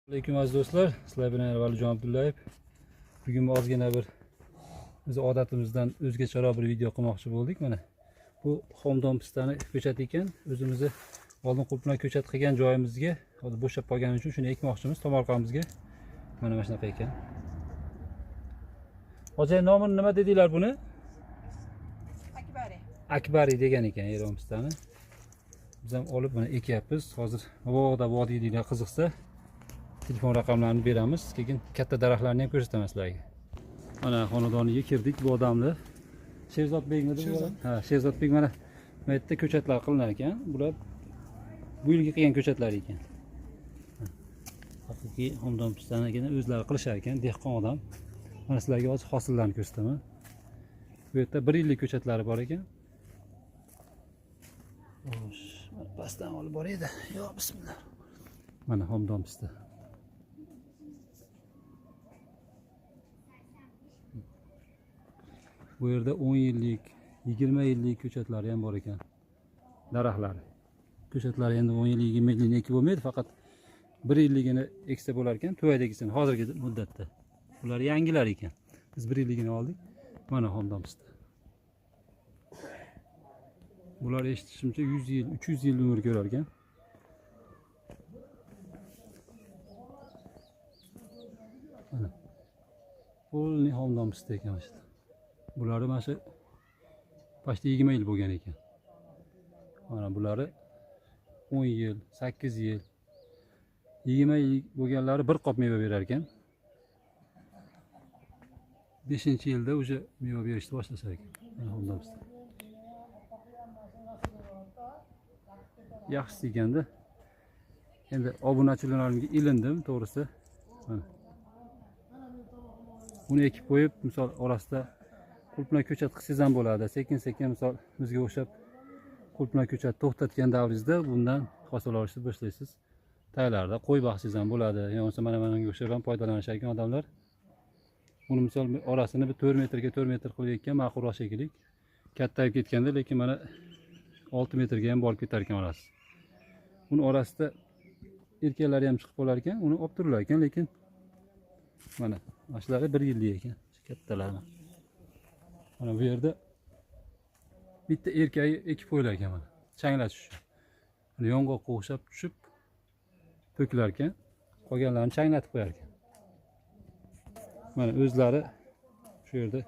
Assalomu aziz do'stlar, sizlar bilan Valijon Abdullayev. Bugun ozgina bir biz odatimizdan o'zgacharoq bir video qilmoqchi bo'ldik. Mana bu xomdon pistani ko'chat ekan. O'zimizni oldin qulplar ko'chat qilgan joyimizga hozir bo'shab qolgani uchun shuni ekmoqchimiz. Tomorqamizga mana shunaqa ekan. Hozir nomini nima dedinglar buni? Akbari degan ekan eron pistani. Biz ham olib mana ekyapmiz. Hozir mabodo vodiy deylar qiziqsa telefon raqamlarini beramiz. Keyin katta daraxtlarni ham ko'rsataman sizlarga. Mana xonadoniga kirdik bu odamlar. Sherzodbekmi deb bo'ladi? Ha, Sherzodbek mana bu yerda ko'chatlar qilinar ekan. Bular bu yilgi qilgan ko'chatlar ekan. Haqiqiy xomdon pistanigina o'zlari qilishar ekan, dehqon odam. Mana sizlarga hozir hosillarni ko'rsataman. Bu yerda 1 yillik ko'chatlari bor ekan. Xo'sh, pastdan olib boraydi. Yo, bismillah. Mana xomdon pista. Bu yerda 10 yillik, 20 yillik ko'chatlari ham bor ekan. Daraxtlari. Ko'chatlari endi 10 yillik, 20 yillik ekib bo'lmaydi, faqat 1 yilligini eksa bo'lar ekan, tuvaydagisini hozirgi muddatda. Bular yangilar ekan. Biz 1 yilligini oldik. Mana xomdon pista. Bular eshitishimcha 100 yil, 300 yil umr ko'rar ekan. Mana. Bu xomdon pista ekan işte. Buları mana shu başta 20 yil bo'lgan ekan. Mana bulari 10 yil, 8 yil, 20 yil bo'lganlari bir qop meva berar ekan. 5-yilda o'sha meva berishni boshlashar ekan. Mana xomdon pista. Yaxshi ekanda. Endi obunachilarimga ilindim, to'g'risi. Mana. Buni ekib qo'yib, misol orasida qulplar ko'chat qilsangiz ham bo'ladi. Sekin-sekin misol bizga o'xshab qulplar ko'chat to'xtatgan davringizda bundan hosil olishni boshlaysiz. Taylarda qo'y boqsangiz ham bo'ladi. Yo'qsa mana bunga o'xshab ham foydalanishar ekan odamlar. Buni misol orasini bir 4 metrga 4 metr qilib ekkan ma'qulroq shekilli. Kattayib ketganda, lekin mana 6 metrga ham borib ketar ekan orasi. Buni orasida erkaklari ham chiqib qolar ekan, uni olib turilar ekan, lekin mana shular 1 yillik ekan, kattalarni. Mana bu yerda bitta erkagi ekib qo'ylar ekan mana. Changlatish uchun. Mana yong'oqqa o'xshab tushib to'kilar ekan, qolganlarini changlatib qo'yar ekan. Mana o'zlari shu yerda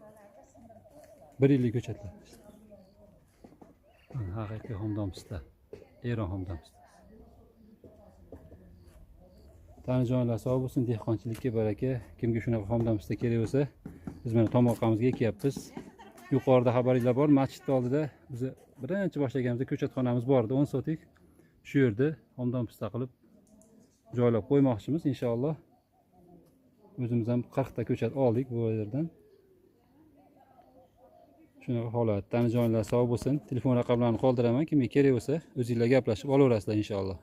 1 yillik ko'chatlar. Mana haqiqiy xomdon pista. Eron xomdon pista. Tani joylar sog' bo'lsin, dehqonchilikka baraka. Kimga shunaqa xomdon pista kerak bo'lsa, biz mana tomorqamizga ekyapmiz. Yuqorida xabaringlar bor, masjidning oldida biz birinchi boshlaganimizda ko'chatxonamiz bor edi, 10 sotik. Shu yerda xomdon pista qilib joylab qo'ymoqchimiz inshaalloh. O'zimiz ham 40 ta ko'chat oldik bu yerdan. Shunaqa holat. Tani joylar sog' bo'lsin. Telefon raqamlarini qoldiraman. Kimga kerak bo'lsa, o'zingizlar gaplashib olaverasizlar inshaalloh.